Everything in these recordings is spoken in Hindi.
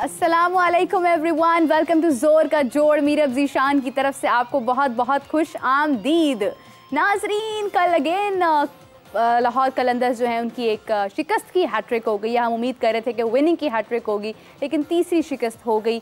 अस्सलामु अलैकुम एवरीवन, वेलकम टू जोर का जोड़। मीरब ज़ीशान की तरफ से आपको बहुत बहुत खुश आमदीद। नाजरीन, कल अगेन लाहौर कलंदर्स जो है उनकी एक शिकस्त की हैट्रिक हो गई। हम उम्मीद कर रहे थे कि विनिंग की हैट्रिक होगी, लेकिन तीसरी शिकस्त हो गई।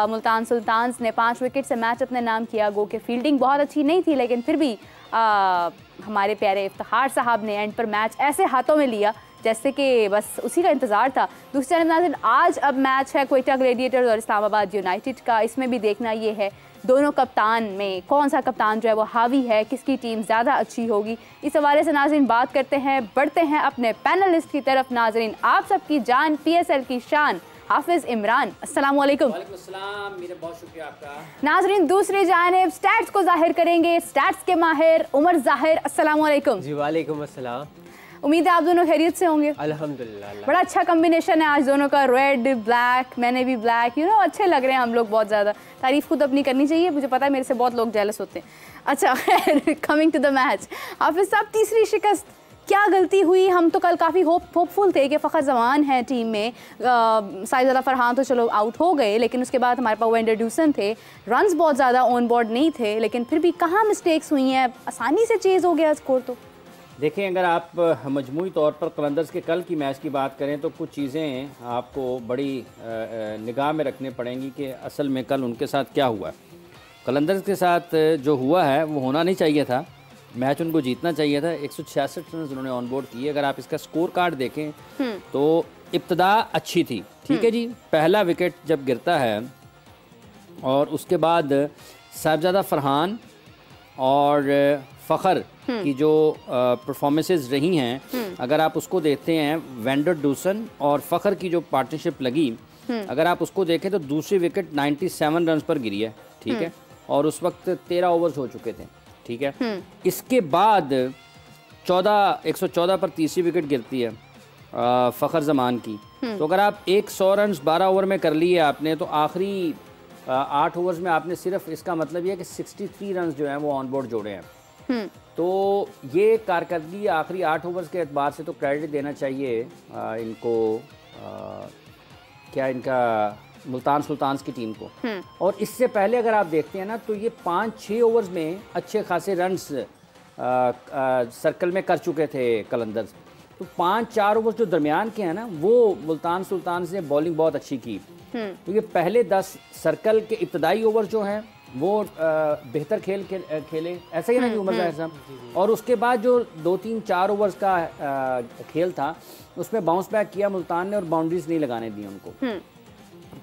मुल्तान सुल्तान्स ने 5 विकेट से मैच अपने नाम किया। गो के फील्डिंग बहुत अच्छी नहीं थी, लेकिन फिर भी हमारे प्यारे इफ्तिखार साहब ने एंड पर मैच ऐसे हाथों में लिया जैसे कि बस उसी का इंतज़ार था। दूसरी जानब आज अब मैच है क्वेटा ग्लेडिएटर्स और इस्लामाबाद यूनाइटेड का। इसमें भी देखना ये है दोनों कप्तान में कौन सा कप्तान जो है वो हावी है, किसकी टीम ज़्यादा अच्छी होगी। इस हवाले से नाज़रीन बात करते हैं, बढ़ते हैं अपने पैनलिस्ट की तरफ। नाज़रीन, आप सबकी जान, PSL की शान, हाफिज़ इमरान, अस्सलाम वालेकुम। मेरे बहुत शुक्रिया आपका। नाज़रीन, दूसरी जानिब स्टैट्स को जाहिर करेंगे स्टैट्स के माहिर उमर ज़ाहिर, अस्सलाम वालेकुम। जी वालेकुम अस्सलाम। उम्मीद है आप दोनों खैरियत से होंगे। अल्हम्दुलिल्लाह। बड़ा अच्छा कॉम्बिनेशन है आज दोनों का, रेड ब्लैक, मैंने भी ब्लैक, अच्छे लग रहे हैं हम लोग। बहुत ज़्यादा तारीफ खुद अपनी करनी चाहिए, मुझे पता है मेरे से बहुत लोग जेलस होते हैं। अच्छा, कमिंग टू द मैच, हाफिज़ साहब तीसरी शिकस्त, क्या गलती हुई? हम तो कल काफ़ी होपफुल थे कि फ़खर जमान है टीम में। साइज़ फरहान तो चलो आउट हो गए, लेकिन उसके बाद हमारे पास वेंडर ड्यूसन थे। रन्स बहुत ज़्यादा ऑन बोर्ड नहीं थे, लेकिन फिर भी कहाँ मिस्टेक्स हुई हैं? आसानी से चेज़ हो गया स्कोर। तो देखें, अगर आप मजमूई तौर पर कलंदर्स के कल की मैच की बात करें तो कुछ चीज़ें आपको बड़ी निगाह में रखने पड़ेंगी कि असल में कल उनके साथ क्या हुआ। कलंदर्स के साथ जो हुआ है वो होना नहीं चाहिए था। मैच उनको जीतना चाहिए था। 166 रन उन्होंने ऑन बोर्ड किए। अगर आप इसका स्कोर कार्ड देखें तो इब्तदा अच्छी थी, ठीक है जी। पहला विकेट जब गिरता है और उसके बाद साहिबजादा फरहान और फ़खर की जो परफॉर्मेंसेस रही हैं, अगर आप उसको देखते हैं, वेंडर डूसन और फ़खर की जो पार्टनरशिप लगी, अगर आप उसको देखें तो दूसरी विकेट 97 रन पर गिरी है, ठीक है। और उस वक्त 13 ओवर्स हो चुके थे, ठीक है। इसके बाद 114 पर तीसरी विकेट गिरती है फ़खर जमान की। तो अगर आप 100 रन 12 ओवर में कर लिए आपने, तो आखिरी 8 ओवर्स में आपने सिर्फ, इसका मतलब ये है कि 63 रन जो हैं वो ऑन बोर्ड जोड़े हैं। तो ये कारकर्दगी आखिरी 8 ओवर्स के एतबार से तो क्रेडिट देना चाहिए इनको, क्या इनका मुल्तान सुल्तान्स की टीम को। और इससे पहले अगर आप देखते हैं ना, तो ये 5-6 ओवर्स में अच्छे खासे रन्स सर्कल में कर चुके थे कलंदर्स। तो 5-4 ओवर्स जो दरमियान के हैं ना, वो मुल्तान सुल्तान्स ने बॉलिंग बहुत अच्छी की। तो ये पहले 10 सर्कल के इब्तदाई ओवर जो हैं वो बेहतर खेले, ऐसा ही ना कि उमर ज़ाहिर साहब। और उसके बाद जो 2-3-4 ओवर्स का खेल था, उसमें बाउंस बैक किया मुल्तान ने और बाउंड्रीज नहीं लगाने दी उनको।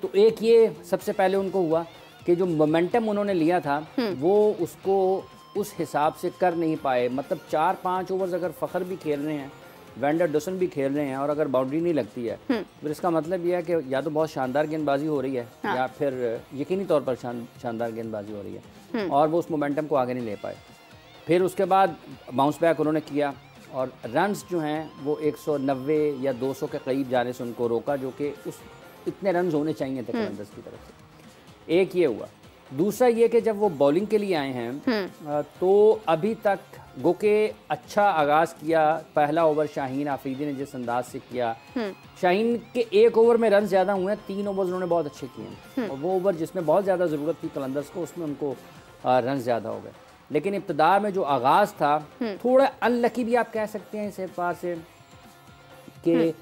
तो एक ये सबसे पहले उनको हुआ कि जो मोमेंटम उन्होंने लिया था वो उसको उस हिसाब से कर नहीं पाए। मतलब 4-5 ओवर्स अगर फ़खर भी खेल रहे हैं, वेंडर डसन भी खेल रहे हैं, और अगर बाउंड्री नहीं लगती है, फिर इसका मतलब यह है कि या तो बहुत शानदार गेंदबाजी हो रही है, या फिर यकीनी तौर पर शानदार गेंदबाजी हो रही है, और वो उस मोमेंटम को आगे नहीं ले पाए। फिर उसके बाद बाउंस बैक उन्होंने किया और रन्स जो हैं वो 190 या 200 के करीब जाने से उनको रोका, जो कि उस इतने रन्स होने चाहिए थे कलंदर्स की तरफ से। एक ये हुआ। दूसरा ये कि जब वो बॉलिंग के लिए आए हैं तो अभी तक गो के अच्छा आगाज़ किया। पहला ओवर शाहीन आफरीदी ने जिस अंदाज से किया, शाहीन के 1 ओवर में रन ज़्यादा हुए हैं, 3 ओवर उन्होंने बहुत अच्छे किए, और वो ओवर जिसमें बहुत ज़्यादा ज़रूरत थी कलंदर्स को, उसमें उनको रन ज़्यादा हो गए। लेकिन इब्तदा में जो आगाज़ था थोड़ा अनलकी भी आप कह सकते हैं इस एतबार से कि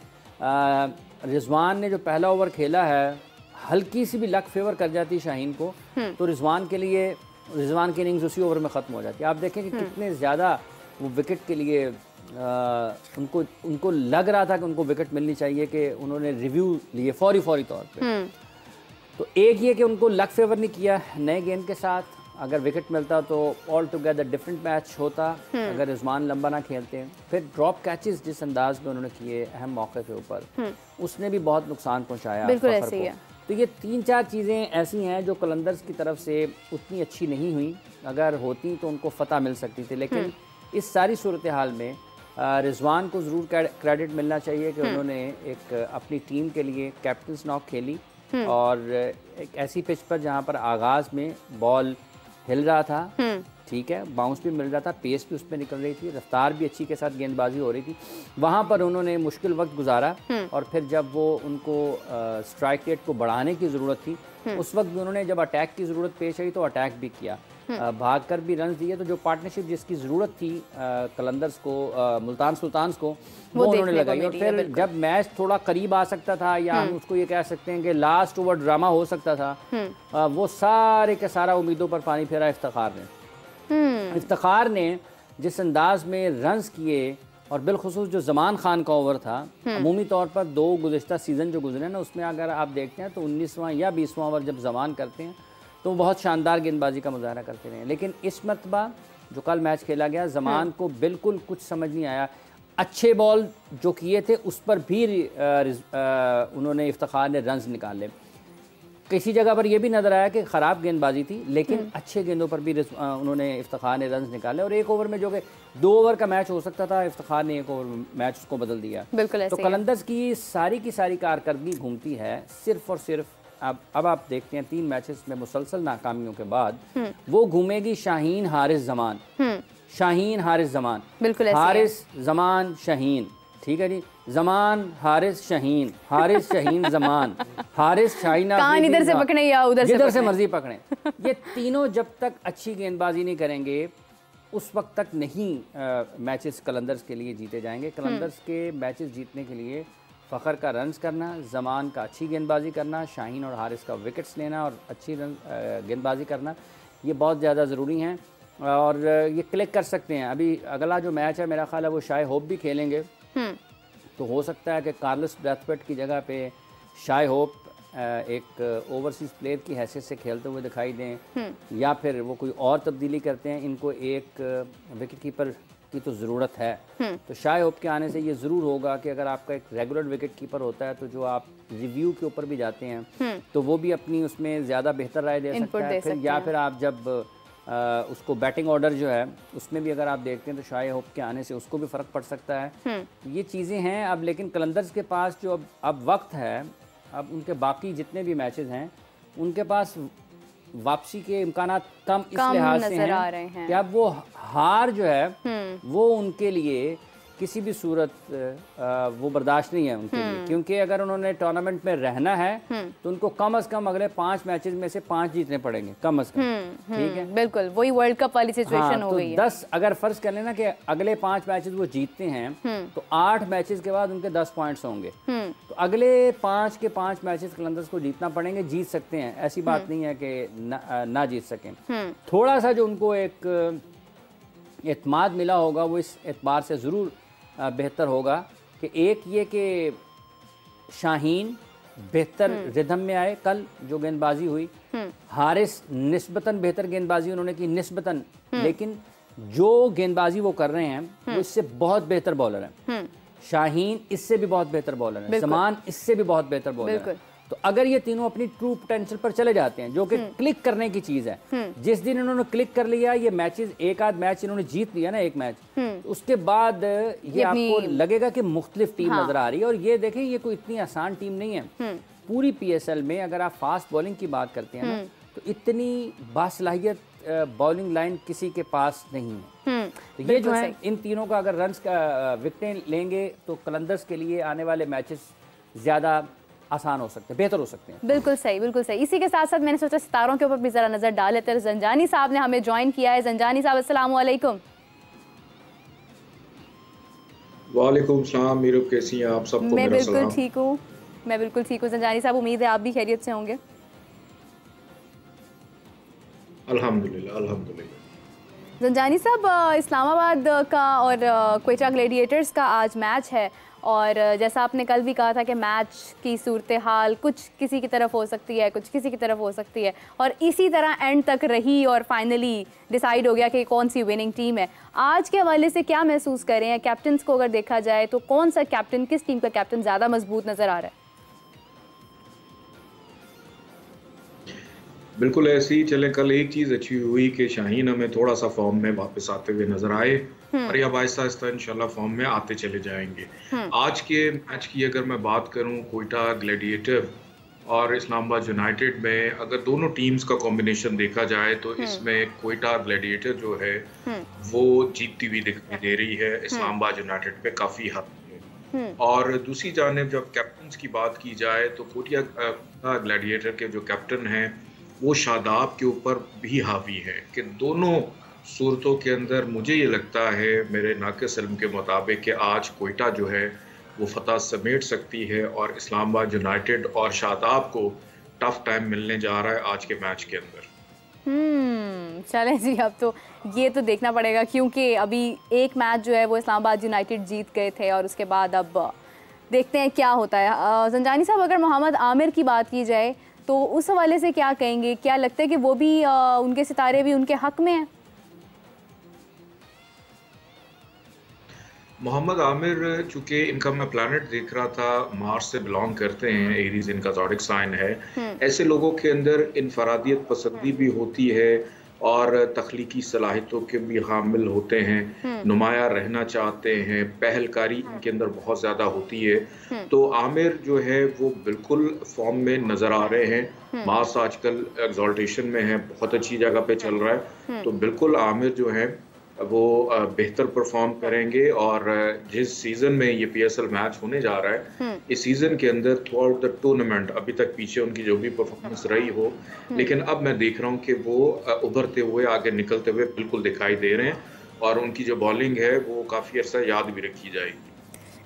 रिजवान ने जो पहला ओवर खेला है, हल्की सी भी लक फेवर कर जाती शाहीन को, तो रिजवान की इनिंग्स उसी ओवर में ख़त्म हो जाती है। आप देखें कि कितने ज़्यादा वो विकेट के लिए उनको लग रहा था कि उनको विकेट मिलनी चाहिए, कि उन्होंने रिव्यू लिए फौरी तौर पे। तो एक ये कि उनको लक फेवर नहीं किया नए गेंद के साथ। अगर विकेट मिलता तो ऑल टुगेदर डिफरेंट मैच होता, अगर रिजवान लंबा ना खेलते। फिर ड्रॉप कैचेस जिस अंदाज में उन्होंने किए अहम मौके के ऊपर, उसने भी बहुत नुकसान पहुँचाया। बिल्कुल ऐसे ही है। तो ये 3-4 चीज़ें ऐसी हैं जो कलंदर्स की तरफ से उतनी अच्छी नहीं हुई। अगर होती तो उनको फ़तह मिल सकती थी, लेकिन इस सारी सूरत हाल में रिजवान को ज़रूर क्रेडिट मिलना चाहिए कि उन्होंने एक अपनी टीम के लिए कैप्टन्स नॉक खेली, और एक ऐसी पिच पर जहाँ पर आगाज़ में बॉल हिल रहा था, ठीक है, बाउंस भी मिल रहा था, पेस भी उसमें निकल रही थी, रफ्तार भी अच्छी के साथ गेंदबाजी हो रही थी। वहाँ पर उन्होंने मुश्किल वक्त गुजारा और फिर जब वो उनको स्ट्राइक रेट को बढ़ाने की ज़रूरत थी, उस वक्त भी उन्होंने जब अटैक की ज़रूरत पेश आई तो अटैक भी किया, भाग कर भी रन दिए। तो जो पार्टनरशिप जिसकी ज़रूरत थी कलंदर्स को, मुल्तान सुल्तान्स को, वो उन्होंने लगाई। और फिर जब मैच थोड़ा करीब आ सकता था, या हम उसको ये कह सकते हैं कि लास्ट ओवर ड्रामा हो सकता था, वो सारे के सारा उम्मीदों पर पानी फेरा इफ्तिखार ने। इफ्तिखार ने जिस अंदाज में रन्स किए, और बिलखुसूस जो ज़मान खान का ओवर था, अमूमी तौर पर 2 गुज़िश्ता सीज़न जो गुजरे ना, उसमें अगर आप देखते हैं तो 19वां या 20वां ओवर जब ज़मान करते हैं तो बहुत शानदार गेंदबाजी का मुजाहरा करते रहे। लेकिन इस मरतबा जो कल मैच खेला गया, ज़मान को बिल्कुल कुछ समझ नहीं आया। अच्छे बॉल जो किए थे उस पर भी उन्होंने इफ्तिखार ने रन्स निकाले। किसी जगह पर यह भी नज़र आया कि ख़राब गेंदबाजी थी, लेकिन अच्छे गेंदों पर भी उन्होंने इफ्तिखार ने रन्स निकाले। और एक ओवर में जो कि 2 ओवर का मैच हो सकता था, इफ्तिखार ने 1 ओवर मैच उसको बदल दिया। बिल्कुल तो कलंदर्स की सारी कारकर्दगी घूमती है सिर्फ और सिर्फ, अब आप देखते हैं 3 मैचेस में मुसलसल नाकामियों के बाद वो घूमेगी शाहीन हारिस ज़मान, शाहीन हारिस ज़मान, बिल्कुल हारिस ज़मान शाहीन, ठीक है जी, ज़मान हारिस शाहीन, हारिस शाहीन ज़मान, हारिस शाहीन, कान इधर से पकड़े या उधर जिधर से मर्जी पकड़े। ये तीनों जब तक अच्छी गेंदबाजी नहीं करेंगे उस वक्त तक नहीं मैचेस कलंदर्स के लिए जीते जाएंगे। कलंदर्स के मैचेस जीतने के लिए फ़खर का रन्स करना, ज़मान का अच्छी गेंदबाजी करना, शाहीन और हारिस का विकेट्स लेना और अच्छी गेंदबाजी करना, ये बहुत ज़्यादा ज़रूरी हैं। और ये क्लिक कर सकते हैं। अभी अगला जो मैच है मेरा ख्याल है वो शाय होप भी खेलेंगे, तो हो सकता है कि कार्लोस ब्रैथवेट की जगह पे शाय होप एक ओवरसीज़ प्लेयर की हैसियत से खेलते हुए दिखाई दें, या फिर वो कोई और तब्दीली करते हैं। इनको एक विकेट कीपर की तो ज़रूरत है, तो शाय होप के आने से ये ज़रूर होगा कि अगर आपका एक रेगुलर विकेट कीपर होता है तो जो आप रिव्यू के ऊपर भी जाते हैं तो वो भी अपनी उसमें ज़्यादा बेहतर राय दे सकता है। फिर या फिर आप जब उसको बैटिंग ऑर्डर जो है उसमें भी अगर आप देखते हैं तो शाय होप के आने से उसको भी फ़र्क पड़ सकता है। ये चीज़ें हैं अब, लेकिन कलंदर्स के पास जो अब वक्त है, अब उनके बाकी जितने भी मैचेस हैं उनके पास वापसी के इम्कानात कम इस लिहाज से हैं कि अब वो हार जो है वो उनके लिए किसी भी सूरत वो बर्दाश्त नहीं है उनके लिए, क्योंकि अगर उन्होंने टूर्नामेंट में रहना है तो उनको कम से कम अगले 5 मैचेस में से 5 जीतने पड़ेंगे कम से कम। ठीक है, बिल्कुल वही वर्ल्ड कप वाली सिचुएशन हो गई है। 10 अगर फर्ज कर लेना कि अगले 5 मैचेस वो जीतते हैं तो 8 मैचेस के बाद उनके 10 पॉइंट्स होंगे। तो अगले 5 के 5 मैचेस कलंदर्स को जीतना पड़ेंगे। जीत सकते हैं, ऐसी बात नहीं है कि ना जीत सकें। थोड़ा सा जो उनको एक एतमाद मिला होगा वो इस एतबार से ज़रूर बेहतर होगा कि एक ये कि शाहीन बेहतर रिदम में आए। कल जो गेंदबाजी हुई, हारिस निस्बतन बेहतर गेंदबाजी उन्होंने की निस्बतन, लेकिन जो गेंदबाजी वो कर रहे हैं वो इससे बहुत बेहतर बॉलर हैं। शाहीन इससे भी बहुत बेहतर बॉलर है, ज़मान इससे भी बहुत बेहतर बॉलर है। तो अगर ये तीनों अपनी ट्रू पोटेंशियल पर चले जाते हैं, जो कि क्लिक करने की चीज़ है, जिस दिन इन्होंने क्लिक कर लिया, ये मैचेस एक आध मैच इन्होंने जीत लिया ना एक मैच, तो उसके बाद ये आपको लगेगा कि मुख्तलिफ टीम नजर आ रही है। और ये देखें ये कोई इतनी आसान टीम नहीं है। पूरी PSL में अगर आप फास्ट बॉलिंग की बात करते हैं ना, तो इतनी बासलाहियत बॉलिंग लाइन किसी के पास नहीं है। तो ये जो है इन तीनों का अगर रन्स का विकेटें लेंगे तो कलंदर्स के लिए आने वाले मैचेस ज़्यादा आसान हो सकते हैं, बेहतर हो सकते हैं। बिल्कुल सही, बिल्कुल सही। इसी के साथ साथ मैंने सोचा सितारों के ऊपर भी जरा नजर डाल लेते हैं। जंजानी साहब ने हमें ज्वाइन किया है। जंजानी साहब अस्सलाम वालेकुम। वालेकुम सलाम मीरब, कैसी हैं आप? सबको मैं बिल्कुल ठीक हूँ, मैं बिल्कुल ठीक हूँ जंजानी साहब, उम्मीद है आप भी खैरियत से होंगे। अल्हम्दुलिल्लाह अल्हम्दुलिल्लाह। जंजानी साहब, इस्लामाबाद का और क्वेटा ग्लेडिएटर्स का आज मैच है, और जैसा आपने कल भी कहा था कि मैच की सूरत हाल कुछ किसी की तरफ हो सकती है, कुछ किसी की तरफ हो सकती है, और इसी तरह एंड तक रही और फाइनली डिसाइड हो गया कि कौन सी विनिंग टीम है। आज के हवाले से क्या महसूस कर रहे हैं? कैप्टन्स को अगर देखा जाए तो कौन सा कैप्टन, किस टीम का कैप्टन ज़्यादा मजबूत नज़र आ रहा है? बिल्कुल ऐसे ही चले। कल एक चीज़ अच्छी हुई कि शाहीन हमें थोड़ा सा फॉर्म में वापस आते हुए नजर आए, और अब आहिस्ता आहिस्ता इंशाल्लाह फॉर्म में आते चले जाएंगे। आज के मैच की अगर मैं बात करूं, क्वेटा ग्लैडिएटर और इस्लामाबाद यूनाइटेड में अगर दोनों टीम्स का कॉम्बिनेशन देखा जाए तो इसमें क्वेटा ग्लैडिएटर जो है वो जीतती हुई दिखाई दे रही है इस्लामाबाद यूनाइटेड पे काफ़ी हद तक। और दूसरी जानिब जब कैप्टन्स की बात की जाए तो कोटिया ग्लैडिएटर के जो कैप्टन हैं वो शादाब के ऊपर भी हावी है कि दोनों सूरतों के अंदर मुझे ये लगता है मेरे नाक़िस इल्म के मुताबिक कि आज कोयटा जो है वो फतह समेट सकती है और इस्लामाबाद यूनाइटेड और शादाब को टफ टाइम मिलने जा रहा है आज के मैच के अंदर। चलें जी, अब तो ये तो देखना पड़ेगा क्योंकि अभी एक मैच जो है वो इस्लामाबाद यूनाइटेड जीत गए थे और उसके बाद अब देखते हैं क्या होता है। ज़ंजानी साहब, अगर मोहम्मद आमिर की बात की जाए तो उस हवाले से क्या कहेंगे? क्या लगता है कि वो भी उनके सितारे भी उनके हक में हैं? मोहम्मद आमिर चूँकि इनका मैं प्लानट देख रहा था मार्स से बिलोंग करते हैं, एरीज इनका ज़ोडिक साइन है। ऐसे लोगों के अंदर इनफरादियत पसंदी भी होती है और तख्लीकी सलाहियतों के भी हामिल होते हैं, नुमाया रहना चाहते हैं, पहलकारी इनके अंदर बहुत ज़्यादा होती है। तो आमिर जो है वो बिल्कुल फॉर्म में नज़र आ रहे हैं। मार्स आजकल एक्सॉल्टेशन में है, बहुत अच्छी जगह पे चल रहा है। तो बिल्कुल आमिर जो है वो बेहतर परफॉर्म करेंगे और जिस सीज़न में ये PSL मैच होने जा रहा है इस सीज़न के अंदर थ्रू आउट द टूर्नामेंट अभी तक पीछे उनकी जो भी परफॉर्मेंस रही हो, लेकिन अब मैं देख रहा हूँ कि वो उभरते हुए आगे निकलते हुए बिल्कुल दिखाई दे रहे हैं और उनकी जो बॉलिंग है वो काफ़ी अर्सा याद भी रखी जाएगी।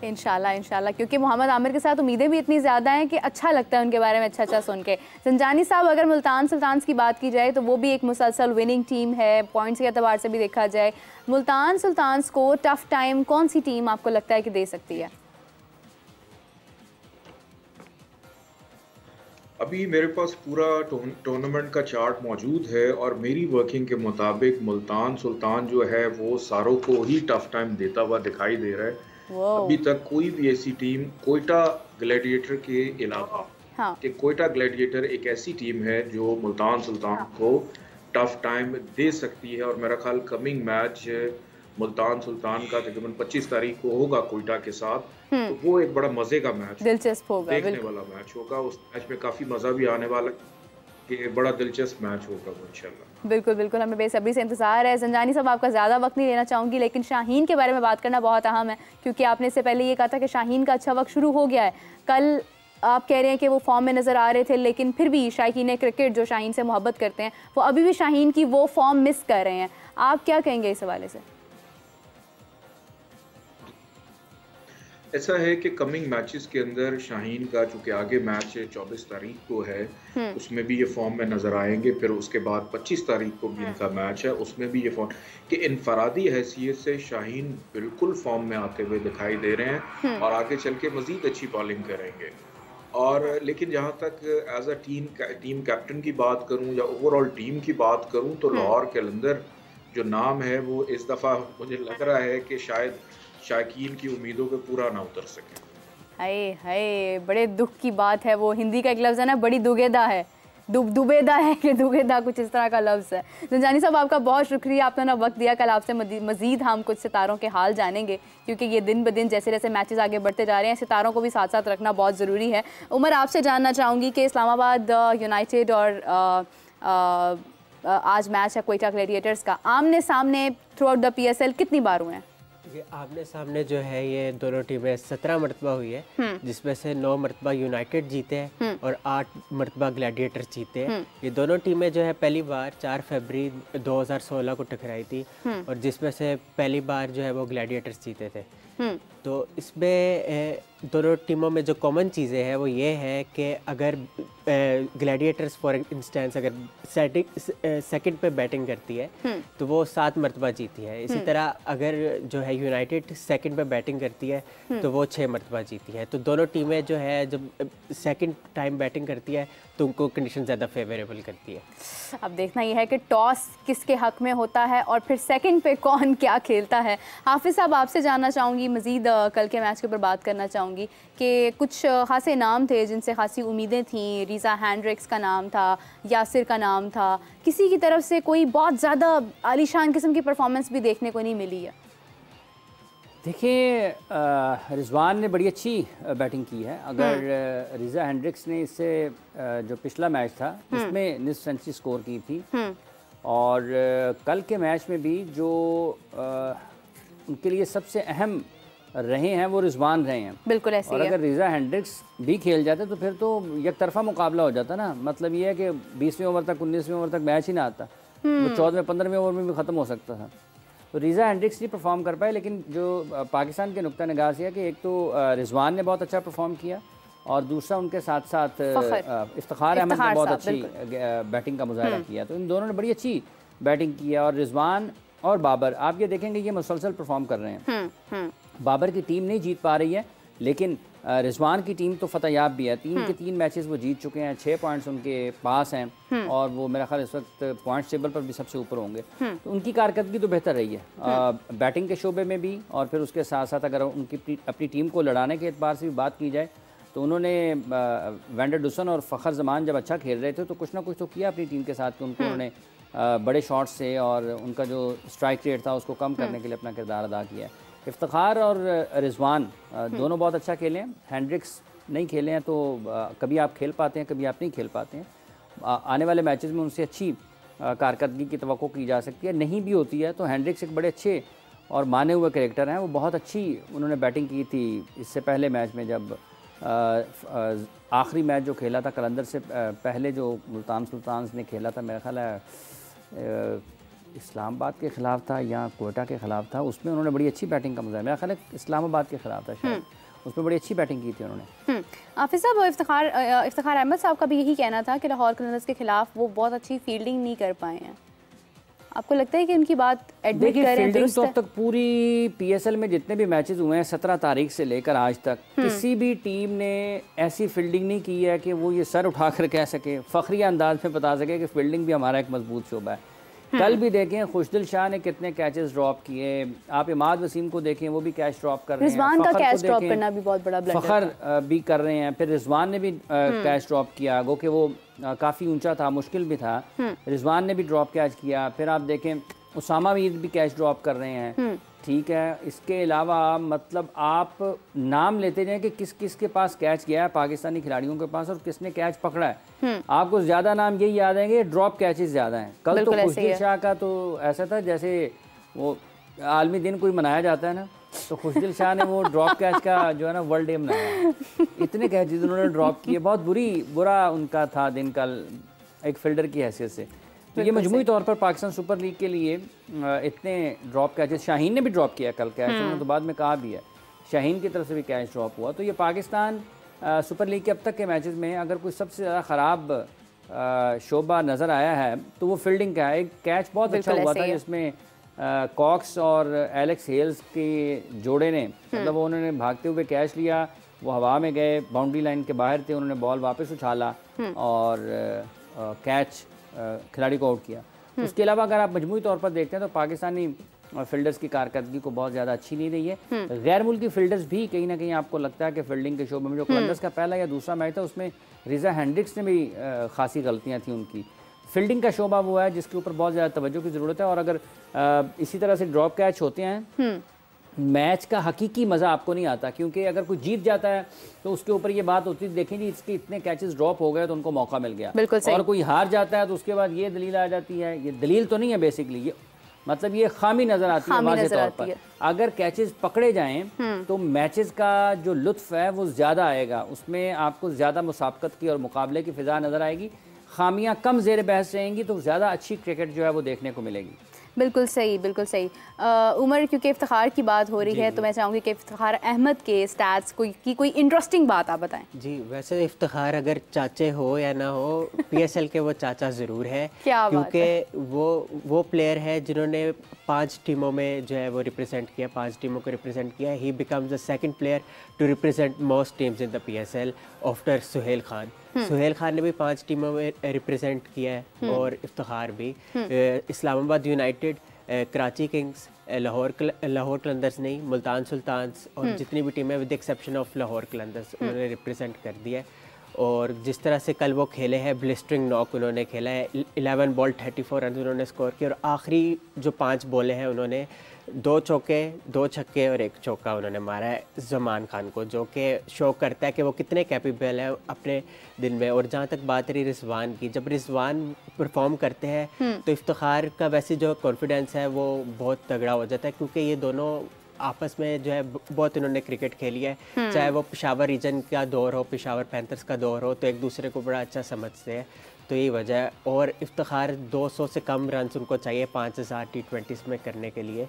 इंशाल्लाह इंशाल्लाह, क्योंकि मोहम्मद आमिर के साथ उम्मीदें भी इतनी ज़्यादा हैं कि अच्छा लगता है उनके बारे में अच्छा सुन के। ज़ंजानी साहब, अगर मुल्तान सुल्तान्स की बात की जाए तो वो भी एक मुसलसल विनिंग टीम है, पॉइंट्स के एतबार से भी देखा जाए। मुल्तान सुल्तान्स को टफ टाइम कौन सी टीम आपको लगता है कि दे सकती है? अभी मेरे पास पूरा टूर्नामेंट का चार्ट मौजूद है और मेरी वर्किंग के मुताबिक मुल्तान सुल्तान जो है वो सारों को ही टफ टाइम देता हुआ दिखाई दे रहा है। अभी तक कोई भी ऐसी टीम कोयटा ग्लैडिएटर के अलावा कि कोयटा ग्लैडिएटर एक ऐसी टीम है जो मुल्तान सुल्तान को टफ टाइम दे सकती है और मेरा ख्याल कमिंग मैच मुल्तान सुल्तान का तकरीबन 25 तारीख को होगा कोयटा के साथ। तो वो एक बड़ा मजे का मैच, दिलचस्प होगा, देखने वाला मैच होगा। उस मैच में काफी मजा भी आने वाला कि बड़ा दिलचस्प मैच होगा वो इंशाल्लाह। बिल्कुल बिल्कुल, हमें बेसब्री से इंतजार है। ज़ंजानी साहब, आपका ज़्यादा वक्त नहीं लेना चाहूँगी, लेकिन शाहीन के बारे में बात करना बहुत अहम है क्योंकि आपने इससे पहले ये कहा था कि शाहीन का अच्छा वक्त शुरू हो गया है। कल आप कह रहे हैं कि वो फॉर्म में नज़र आ रहे थे, लेकिन फिर भी शायकीन क्रिकेट जो शाहीन से मोहब्बत करते हैं वो अभी भी शाहीन की वो फॉर्म मिस कर रहे हैं। आप क्या कहेंगे इस हवाले से? ऐसा है कि कमिंग मैचेस के अंदर शाहीन का चूंकि आगे मैच 24 तारीख को है उसमें भी ये फॉर्म में नज़र आएंगे, फिर उसके बाद 25 तारीख को भी इनका मैच है उसमें भी ये फॉर्म कि इनफरादी हैसियत से शाहीन बिल्कुल फॉर्म में आते हुए दिखाई दे रहे हैं और आगे चल के मज़ीद अच्छी बॉलिंग करेंगे। और लेकिन जहाँ तक एज अ टीम कैप्टन की बात करूँ या ओवरऑल टीम की बात करूँ तो लाहौर कलंदर जो नाम है वो इस दफ़ा मुझे लग रहा है कि शायद शायकीन की उम्मीदों पे पूरा ना उतर सके। हाय हाय, बड़े दुख की बात है। वो हिंदी का एक लफ्ज़ है ना, बड़ी दुगेदा है, दुबेदा है कि दुगेदा, कुछ इस तरह का लफ्ज़ है। ज़ंजानी साहब, आपका बहुत शुक्रिया, आपने ना वक्त दिया। कल आपसे मज़ीद हम कुछ सितारों के हाल जानेंगे क्योंकि ये दिन ब दिन जैसे जैसे मैचेस आगे बढ़ते जा रहे हैं सितारों को भी साथ साथ रखना बहुत ज़रूरी है। उमर, आपसे जानना चाहूँगी कि इस्लामाबाद यूनाइटेड और आज मैच है कोयटा ग्लैडिएटर्स का, आमने सामने थ्रू आउट द PSL कितनी बार हुए हैं? ये आमने सामने जो है ये दोनों टीमें 17 मरतबा हुई है, जिसमें से 9 मरतबा यूनाइटेड जीते हैं और 8 मरतबा ग्लैडिएटर्स जीते हैं। ये दोनों टीमें जो है पहली बार 4 फरवरी 2016 को टकराई थी और जिसमें से पहली बार जो है वो ग्लैडिएटर्स जीते थे। तो इसमें दोनों टीमों में जो कॉमन चीज़ें हैं वो ये है कि अगर ग्लैडिएटर्स फॉर इंस्टेंस अगर सेकंड पे बैटिंग करती है तो वो 7 मरतबा जीती है। इसी तरह अगर जो है यूनाइटेड सेकंड पे बैटिंग करती है तो वो 6 मरतबा जीती है। तो दोनों टीमें जो है जब सेकंड टाइम बैटिंग करती है तो उनको कंडीशन ज़्यादा फेवरेबल करती है। अब देखना यह है कि टॉस किसके हक में होता है और फिर सेकंड पे कौन क्या खेलता है। हाफिज़ साहब, आपसे जानना चाहूँगी, मज़ीद कल के मैच के ऊपर बात करना चाहूँगी कि कुछ खासे नाम थे जिनसे खासी उम्मीदें थीं। रीज़ा हैंड्रिक्स का नाम था, यासिर का नाम था, किसी की तरफ से कोई बहुत ज़्यादा आलीशान किस्म की परफॉर्मेंस भी देखने को नहीं मिली है। देखिए रिजवान ने बड़ी अच्छी बैटिंग की है। अगर रिजा हेंड्रिक्स ने इससे जो पिछला मैच था उसमें निस्फ सेंचुरी स्कोर की थी, और कल के मैच में भी जो उनके लिए सबसे अहम रहे हैं वो रिजवान रहे हैं। बिल्कुल ऐसे और अगर रिजा हेंड्रिक्स भी खेल जाते तो फिर तो एक तरफा मुकाबला हो जाता ना। मतलब ये है कि 20वें ओवर तक 19वें ओवर तक मैच ही ना आता, वो 14वें 15वें ओवर में भी ख़त्म हो सकता था। तो रिजा हेंड्रिक्स नहीं परफॉर्म कर पाए, लेकिन जो पाकिस्तान के नुक्ता निगाह से है कि एक तो रिजवान ने बहुत अच्छा परफॉर्म किया, और दूसरा उनके साथ साथ इफ्तिखार अहमद ने बहुत अच्छी बैटिंग का मुजाहरा किया। तो इन दोनों ने बड़ी अच्छी बैटिंग किया। और रिजवान और बाबर, आप ये देखेंगे ये मुसलसल परफॉर्म कर रहे हैं। बाबर की टीम नहीं जीत पा रही है, लेकिन रिजवान की टीम तो फतहयाब भी है। 3 के 3 मैचेस वो जीत चुके हैं, 6 पॉइंट्स उनके पास हैं, और वो मेरा ख्याल इस वक्त पॉइंट्स टेबल पर भी सबसे ऊपर होंगे। तो उनकी कारकर्दगी तो बेहतर रही है बैटिंग के शोबे में भी, और फिर उसके साथ साथ अगर उनकी अपनी टीम को लड़ाने के एतबार से भी बात की जाए तो उन्होंने वैंडर डुसन और फ़खर जमान जब अच्छा खेल रहे थे तो कुछ ना कुछ तो किया अपनी टीम के साथ कि उनको उन्होंने बड़े शॉट्स से और उनका जो स्ट्राइक रेट था उसको कम करने के लिए अपना किरदार अदा किया। इफ्तिखार और रिजवान दोनों बहुत अच्छा खेले हैं। हेंड्रिक्स नहीं खेले हैं तो कभी आप खेल पाते हैं, कभी आप नहीं खेल पाते हैं। आने वाले मैचेस में उनसे अच्छी कारकर्दगी की तवक्को की जा सकती है। नहीं भी होती है तो हेंड्रिक्स एक बड़े अच्छे और माने हुए कैरेक्टर हैं। वो बहुत अच्छी उन्होंने बैटिंग की थी इससे पहले मैच में, जब आखिरी मैच जो खेला था कलंदर से पहले जो मुल्तान सुल्तान्स ने खेला था, मेरा ख्याल है इस्लामाबाद के ख़िलाफ़ था या कोयटा के ख़िलाफ़ था, उसमें उन्होंने बड़ी अच्छी बैटिंग का मुजाहरा, मेरा ख्याल है इस्लामाबाद के ख़िलाफ़ था शायद, उसमें बड़ी अच्छी बैटिंग की थी उन्होंने। हाफिज़ साहब, इफ्तिखार अहमद साहब का भी यही कहना था कि लाहौर कलंदर्स के ख़िलाफ़ वो बहुत अच्छी फील्डिंग नहीं कर पाए हैं। आपको लगता है कि उनकी बात एडमिट करें? फील्डिंग तो अब तक पूरी पीएसएल में जितने भी मैचेस हुए हैं 17 तारीख से लेकर आज तक किसी भी टीम ने ऐसी फील्डिंग नहीं की है कि वो ये सर उठाकर कह सके, फखरिया अंदाज में बता सके कि फील्डिंग भी हमारा एक मजबूत शोबा है। कल भी देखें खुशदिल शाह ने कितने कैचेस ड्रॉप किए, आप इमाद वसीम को देखें वो भी कैच ड्रॉप कर रहे हैं, रिजवान का कैच ड्रॉप करना भी बहुत बड़ा ब्लंडर, फखर भी कर रहे हैं, फिर रिजवान ने भी कैच ड्रॉप किया, गो कि वो काफ़ी ऊंचा था, मुश्किल भी था, रिजवान ने भी ड्रॉप कैच किया। फिर आप देखें उसामा मीर भी कैच ड्रॉप कर रहे हैं, ठीक है। इसके अलावा मतलब आप नाम लेते जाएं कि किस किस के पास कैच गया है पाकिस्तानी खिलाड़ियों के पास और किसने कैच पकड़ा है, आपको ज़्यादा नाम यही याद आएंगे, ड्रॉप कैचेस ज़्यादा हैं। कल तो खुशदिल शाह का तो ऐसा था जैसे वो आलमी दिन कोई मनाया जाता है ना, तो खुशदिल शाह ने वो ड्रॉप कैच का जो है ना वर्ल्ड डे मनाया, इतने कैचेस उन्होंने ड्रॉप किए, बहुत बुरा उनका था दिन कल एक फील्डर की हैसियत से। तो ये मजमूई तौर पर पाकिस्तान सुपर लीग के लिए इतने ड्रॉप कैचेस, शाहीन ने भी ड्रॉप किया कल कैच, उन्होंने तो बाद में कहा भी है, शाहीन की तरफ से भी कैच ड्रॉप हुआ। तो ये पाकिस्तान सुपर लीग के अब तक के मैचेस में अगर कोई सबसे ज़्यादा ख़राब शोबा नज़र आया है तो वो फील्डिंग का है। एक कैच बहुत अच्छा हुआ था जिसमें कॉक्स और एलेक्स हेल्स के जोड़े ने, मतलब उन्होंने भागते हुए कैच लिया, वो हवा में गए, बाउंड्री लाइन के बाहर थे, उन्होंने बॉल वापस उछाला और कैच खिलाड़ी को आउट किया। उसके अलावा अगर आप मजमूई तौर पर देखते हैं तो पाकिस्तानी फील्डर्स की कारकर्दगी को बहुत ज़्यादा अच्छी नहीं रही है। गैर मुल्की फील्डर्स भी कहीं ना कहीं आपको लगता है कि फील्डिंग के शोबे में जो कलंदर्स का पहला या दूसरा मैच था उसमें रिजा हेंड्रिक्स ने भी खासी गलतियाँ थी उनकी। फील्डिंग का शोबा वो है जिसके ऊपर बहुत ज़्यादा तवज्जो की ज़रूरत है, और अगर इसी तरह से ड्रॉप कैच होते हैं मैच का हकीकी मज़ा आपको नहीं आता, क्योंकि अगर कोई जीत जाता है तो उसके ऊपर ये बात होती है देखें जी इसके इतने कैचेस ड्रॉप हो गए तो उनको मौका मिल गया, और कोई हार जाता है तो उसके बाद ये दलील आ जाती है, ये दलील तो नहीं है बेसिकली, ये मतलब ये खामी नज़र आती है वाज़ेह तौर पर। अगर कैचेस पकड़े जाएं तो मैचेस का जो लुत्फ़ है वो ज़्यादा आएगा, उसमें आपको ज़्यादा मुसाबकत की और मुकाबले की फ़िज़ा नज़र आएगी, खामियां कम ज़ेर बहस रहेंगी तो ज़्यादा अच्छी क्रिकेट जो है वो देखने को मिलेगी। बिल्कुल सही, बिल्कुल सही। उमर, क्योंकि इफ्तिखार की बात हो रही है तो मैं चाहूँगी कि इफ्तिखार अहमद के स्टैट्स कोई इंटरेस्टिंग बात आप बताएं। जी, वैसे इफ्तिखार अगर चाचे हो या ना हो, पीएसएल के वो चाचा ज़रूर है, क्योंकि वो प्लेयर है जिन्होंने 5 टीमों में जो है वो रिप्रेजेंट किया, 5 टीमों को रिप्रेजेंट किया। He becomes the second player to represent most teams in the PSL after Suhail Khan. Suhail Khan ने भी 5 टीमों में रिप्रेजेंट किया है और इफ्तिखार भी। इस्लामाबाद यूनाइटेड, कराची किंग्स, लाहौर कलंदर्स नहीं, मुल्तान सुल्तान्स और जितनी भी टीमें with exception of Lahore Qalandars उन्होंने रिप्रेजेंट कर दिया है। और जिस तरह से कल वो खेले हैं, ब्लिस्टरिंग नॉक उन्होंने खेला है, 11 बॉल 34 रन उन्होंने स्कोर किए, और आखिरी जो 5 बॉलें हैं उन्होंने 2 चौके 2 छक्के और 1 चौका उन्होंने मारा है ज़मान खान को, जो कि शो करता है कि वो कितने कैपेबल है अपने दिन में। और जहाँ तक बात रही रिजवान की, जब रिजवान परफॉर्म करते हैं तो इफ्तिखार का वैसे जो कॉन्फिडेंस है वो बहुत तगड़ा हो जाता है, क्योंकि ये दोनों आपस में जो है बहुत इन्होंने क्रिकेट खेली है। चाहे वो पेशावर रीजन का दौर हो, पेशावर पैंथर्स का दौर हो, तो एक दूसरे को बड़ा अच्छा समझते हैं। तो यही वजह है। और इफ्तिखार 200 से कम रन उनको चाहिए 5000 T20s में करने के लिए,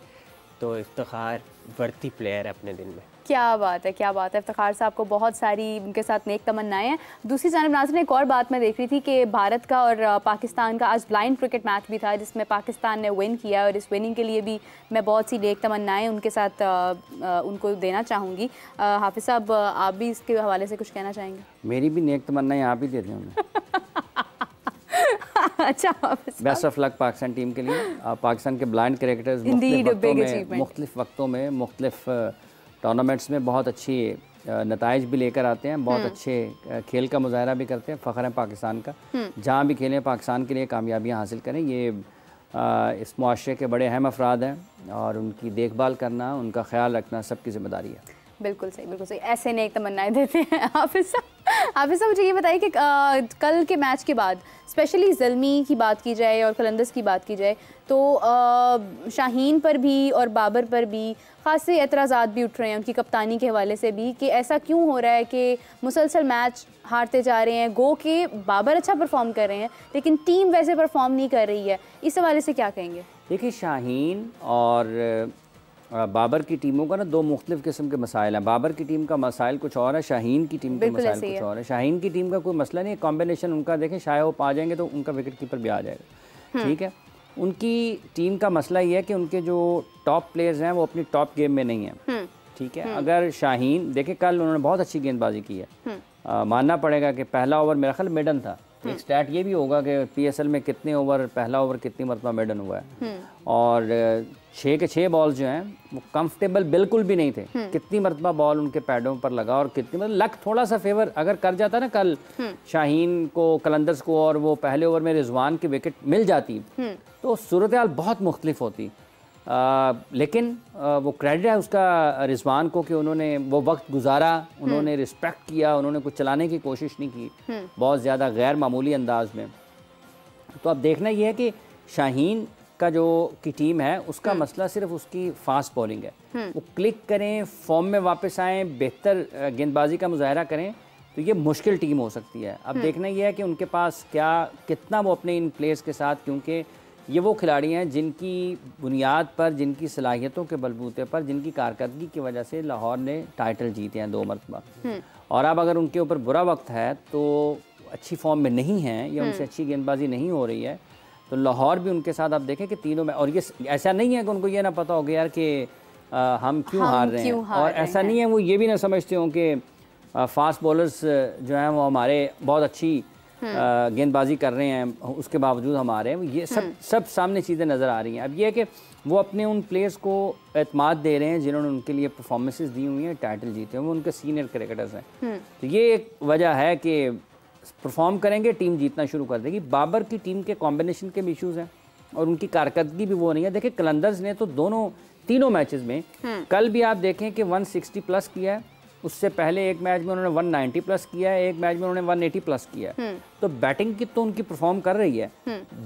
तो इफ्तिखार वर्ती प्लेयर है अपने दिन में। क्या बात है, क्या बात है। इफ्तिखार साहब को बहुत सारी उनके साथ नेक तमन्नाएं हैं। दूसरी जानिब नाज़रीन, एक और बात मैं देख रही थी कि भारत का और पाकिस्तान का आज ब्लाइंड क्रिकेट मैच भी था, जिसमें पाकिस्तान ने विन किया, और इस विनिंग के लिए भी मैं बहुत सी नेक तमन्नाएं उनके साथ उनको देना चाहूँगी। हाफिज़ साहब, आप भी इसके हवाले से कुछ कहना चाहेंगे? मेरी भी नेक तमन्नाएं आप ही दे दें उन्हें। अच्छा, best of luck Pakistan team के लिए। पाकिस्तान के ब्लाइंड क्रिकेटर्स मुख्तलिफ वक्तों में मुख्तलिफ टूर्नामेंट्स में बहुत अच्छी नताइज भी लेकर आते हैं, बहुत अच्छे खेल का मुजाहरा भी करते हैं। फ़ख्र है पाकिस्तान का, जहाँ भी खेलें पाकिस्तान के लिए कामयाबियाँ हासिल करें। ये इस मुआशरे के बड़े अहम अफराद हैं और उनकी देखभाल करना, उनका ख्याल रखना सबकी ज़िम्मेदारी है। बिल्कुल सही, बिल्कुल सही। ऐसे नेक तमन्नाएं देते हैं हाफिज़ साहब। मुझे ये बताइए कि कल के मैच के बाद स्पेशली ज़ल्मी की बात की जाए और कलंदर्स की बात की जाए तो शाहीन पर भी और बाबर पर भी ख़ासे एतराज़ात भी उठ रहे हैं उनकी कप्तानी के हवाले से भी, कि ऐसा क्यों हो रहा है कि मुसलसल मैच हारते जा रहे हैं। गो के बाबर अच्छा परफॉर्म कर रहे हैं लेकिन टीम वैसे परफॉर्म नहीं कर रही है, इस हवाले से क्या कहेंगे? देखिए, शाहीन और बाबर की टीमों का ना दो मुख्तलिफ किस्म के मसाइल हैं। बाबर की टीम का मसाइल कुछ और है, शाहीन की टीम का मसाइल कुछ और है। शाहीन की टीम का कोई मसला नहीं है, कॉम्बिनेशन उनका देखें, शायद वो पा जाएंगे तो उनका विकेट कीपर भी आ जाएगा, ठीक है। उनकी टीम का मसला ये है कि उनके जो टॉप प्लेयर्स हैं वो अपनी टॉप गेम में नहीं हैं, ठीक है। अगर शाहीन देखें, कल उन्होंने बहुत अच्छी गेंदबाजी की है, मानना पड़ेगा कि पहला ओवर मेरा ख्याल मेडन था। एक स्टैट ये भी होगा कि PSL में कितने ओवर, पहला ओवर कितनी मरतबा मेडन हुआ है, और 6 के 6 बॉल जो हैं वो कंफर्टेबल बिल्कुल भी नहीं थे। कितनी मरतबा बॉल उनके पैडों पर लगा, और कितनी मतलब लक थोड़ा सा फेवर अगर कर जाता ना कल शाहीन को, कलंदर्स को, और वो पहले ओवर में रिजवान की विकेट मिल जाती तो सूरत हाल बहुत मुख्तलिफ होती। लेकिन वो क्रेडिट है उसका रिजवान को कि उन्होंने वो वक्त गुजारा, उन्होंने रिस्पेक्ट किया, उन्होंने कुछ चलाने की कोशिश नहीं की बहुत ज़्यादा गैर मामूली अंदाज में। तो अब देखना ये है कि शाहीन का जो की टीम है उसका मसला सिर्फ उसकी फास्ट बॉलिंग है। वो क्लिक करें, फॉर्म में वापस आएँ, बेहतर गेंदबाजी का मुजाहरा करें तो ये मुश्किल टीम हो सकती है। अब देखना ये है कि उनके पास कितना वो अपने इन प्लेयर्स के साथ, क्योंकि ये वो खिलाड़ी हैं जिनकी बुनियाद पर, जिनकी सलाहियतों के बलबूते पर, जिनकी कारकर्दगी की वजह से लाहौर ने टाइटल जीते हैं 2 मरतबा। और अब अगर उनके ऊपर बुरा वक्त है, तो अच्छी फॉर्म में नहीं है या उनसे अच्छी गेंदबाजी नहीं हो रही है, तो लाहौर भी उनके साथ आप देखें कि तीनों में, और ये ऐसा नहीं है कि उनको ये ना पता हो गया यार कि हम क्यों हार रहे हैं, और ऐसा नहीं है वो ये भी ना समझते हों कि फास्ट बॉलर्स जो हैं वो हमारे बहुत अच्छी गेंदबाजी कर रहे हैं, उसके बावजूद हम आ रहे हैं। ये सब सामने चीज़ें नज़र आ रही हैं। अब ये है कि वो अपने उन प्लेयर्स को एतमाद दे रहे हैं जिन्होंने उनके लिए परफॉर्मेंसेस दी हुई हैं, टाइटल जीते हैं, वो उनके सीनियर क्रिकेटर्स हैं। तो ये एक वजह है कि परफॉर्म करेंगे, टीम जीतना शुरू कर देगी। बाबर की टीम के कॉम्बिनेशन के भी इशूज़ हैं और उनकी कारकर्दगी भी वो नहीं है। देखिए, कलंदर्स ने तो तीनों मैचेस में, कल भी आप देखें कि 160 प्लस किया है, उससे पहले एक मैच में उन्होंने 190 प्लस किया है, एक मैच में उन्होंने 180 प्लस किया है। तो बैटिंग की तो उनकी परफॉर्म कर रही है।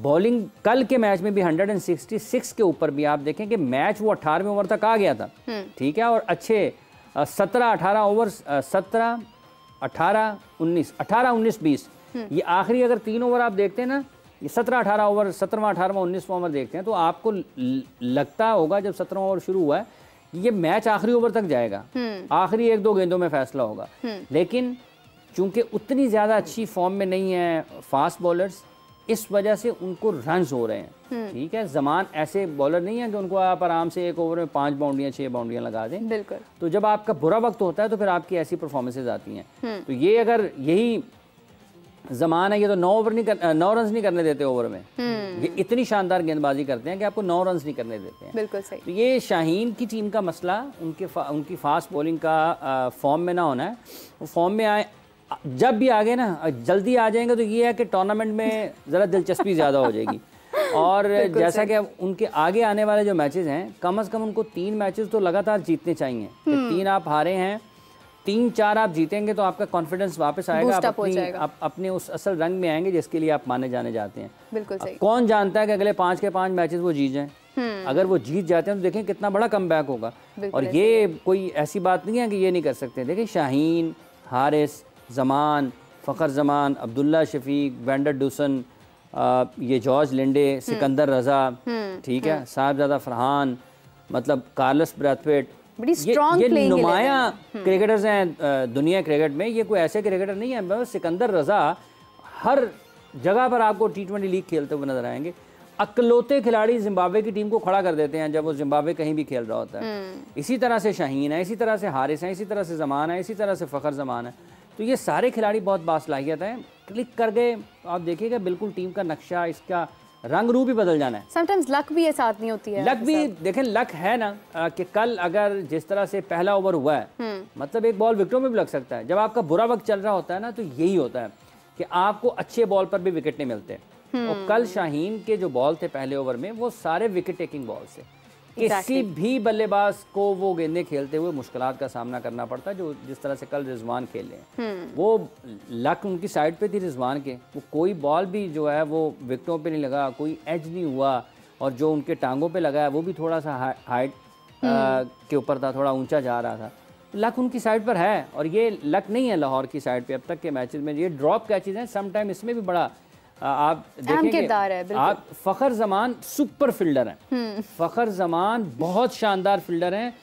बॉलिंग कल के मैच में भी 166 के ऊपर भी आप देखें कि मैच वो 18वें ओवर तक आ गया था, ठीक है। और अच्छे 17-18 ओवर, 17, 18, 19, 18, 19, 20, ये आखिरी अगर 3 ओवर आप देखते हैं ना, ये 17-18 ओवर, 17वां, 18वां, 19वां ओवर देखते हैं तो आपको लगता होगा जब 17वां ओवर शुरू हुआ है ये मैच आखिरी ओवर तक जाएगा, आखिरी 1-2 गेंदों में फैसला होगा। लेकिन चूंकि उतनी ज़्यादा अच्छी फॉर्म में नहीं है फास्ट बॉलर्स, इस वजह से उनको रन्स हो रहे हैं, ठीक है। ज़मान ऐसे बॉलर नहीं है कि उनको आप आराम से एक ओवर में 5 बाउंड्रियाँ 6 बाउंड्रियाँ लगा दें। बिल्कुल। तो जब आपका बुरा वक्त होता है तो फिर आपकी ऐसी परफॉर्मेंसेज आती हैं। तो ये अगर यही ज़मान है, ये तो 9 रन नहीं करने देते ओवर में, ये इतनी शानदार गेंदबाजी करते हैं कि आपको 9 रन नहीं करने देते हैं। बिल्कुल सही। तो ये शाहीन की टीम का मसला उनकी फास्ट बॉलिंग का फॉर्म में ना होना है। वो फॉर्म में आए, जब भी आ गए ना, जल्दी आ जाएंगे तो ये है कि टूर्नामेंट में ज़रा दिलचस्पी ज़्यादा हो जाएगी। और जैसा कि अब उनके आगे आने वाले जो मैचेस हैं, कम से कम उनको 3 मैचेस तो लगातार जीतने चाहिए। कि 3 आप हारे हैं, 3-4 आप जीतेंगे तो आपका कॉन्फिडेंस वापस आएगा, आप अपने उस असल रंग में आएंगे जिसके लिए आप माने जाने जाते हैं। बिल्कुल सही। कौन जानता है कि अगले 5 के 5 मैचेस वो जीत जाएं। अगर वो जीत जाते हैं तो देखें कितना बड़ा कमबैक होगा। और ये कोई ऐसी बात नहीं है कि ये नहीं कर सकते। देखिए शाहीन, हारिस, जमान, फ़खर जमान, अब्दुल्ला शफीक, वेंडर डूसन, ये जॉर्ज लिंडे, सिकंदर रजा, ठीक है, साहिबजादा फरहान, मतलब कार्लस ब्रैथवेट, ये नुमाया क्रिकेटर्स हैं दुनिया क्रिकेट में। ये कोई ऐसे क्रिकेटर नहीं है। बस सिकंदर रजा हर जगह पर आपको T20 लीग खेलते हुए नजर आएंगे। अकलौते खिलाड़ी जिम्बाब्वे की टीम को खड़ा कर देते हैं जब वो जिम्बाब्वे कहीं भी खेल रहा होता है। इसी तरह से शाहीन है, इसी तरह से हारिस है, इसी तरह से जमान है, इसी तरह से फ़खर जमान है। तो ये सारे खिलाड़ी बहुत बासलाहियत हैं। क्लिक कर गए, आप देखिएगा बिल्कुल टीम का नक्शा, इसका रंग रूप ही बदल जाना है। समटाइम्स लक भी ये साथ नहीं होती है। लक भी देखें, लक है ना कि कल अगर जिस तरह से पहला ओवर हुआ है, मतलब एक बॉल विकेटों में भी लग सकता है। जब आपका बुरा वक्त चल रहा होता है ना, तो यही होता है कि आपको अच्छे बॉल पर भी विकेट नहीं मिलते। और कल शाहीन के जो बॉल थे पहले ओवर में, वो सारे विकेट टेकिंग बॉल से। किसी भी बल्लेबाज को वो गेंदें खेलते हुए मुश्किलात का सामना करना पड़ता है, जो जिस तरह से कल रिजवान खेले। वो लक उनकी साइड पे थी रिजवान के। वो कोई बॉल भी जो है वो विकेटों पे नहीं लगा, कोई एज नहीं हुआ, और जो उनके टांगों पे लगा है वो भी थोड़ा सा हाइट के ऊपर था, थोड़ा ऊंचा जा रहा था। लक उनकी साइड पर है, और ये लक नहीं है लाहौर की साइड पे अब तक के मैचेस में। ये ड्रॉप कैचेज हैं, सम टाइम इसमें भी बड़ा आप देखेंगे। आप फ़खर जमान सुपर फील्डर हैं। फ़खर जमान बहुत शानदार फील्डर हैं।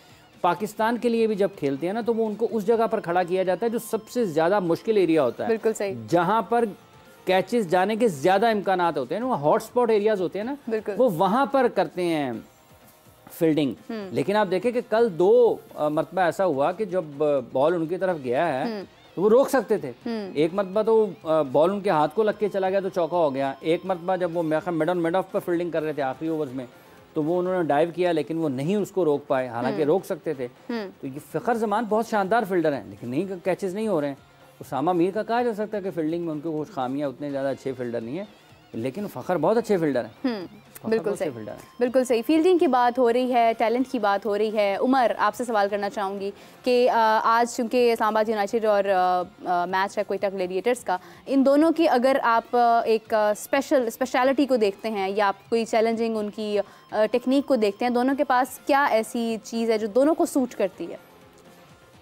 पाकिस्तान के लिए भी जब खेलते हैं ना, तो वो उनको उस जगह पर खड़ा किया जाता है जो सबसे ज़्यादा मुश्किल एरिया होता है। बिल्कुल सही। जहाँ पर कैचेस जाने के ज़्यादा इम्कानात होते हैं, वो हॉटस्पॉट एरियाज होते हैं ना, वो वहाँ पर करते हैं फील्डिंग। लेकिन आप देखें कि कल 2 मरतबा ऐसा हुआ कि जब बॉल उनकी तरफ गया है तो वो रोक सकते थे। एक मरतबा तो बॉल उनके हाथ को लग के चला गया तो चौका हो गया। एक मरतबा जब वो मिड ऑफ पर फील्डिंग कर रहे थे आखिरी ओवर्स में, तो वो उन्होंने डाइव किया, लेकिन वो नहीं उसको रोक पाए, हालांकि रोक सकते थे। तो ये फ़खर जमान बहुत शानदार फील्डर हैं, लेकिन नहीं, कैचेस नहीं हो रहे हैं। उसामा मीर का कहा जा सकता है कि फील्डिंग में उनके कुछ खामियां, उतने ज़्यादा अच्छे फील्डर नहीं है, लेकिन फ़खर बहुत अच्छे फील्डर हैं। बिल्कुल सही, बिल्कुल सही। फील्डिंग की बात हो रही है, टैलेंट की बात हो रही है। उमर, आपसे सवाल करना चाहूँगी कि आज चूँकि इस्लामाबाद यूनाइटेड और मैच है क्वेटा ग्लैडिएटर्स का, इन दोनों की अगर आप एक स्पेशलिटी को देखते हैं या आप कोई चैलेंजिंग उनकी टेक्निक को देखते हैं, दोनों के पास क्या ऐसी चीज़ है जो दोनों को सूट करती है?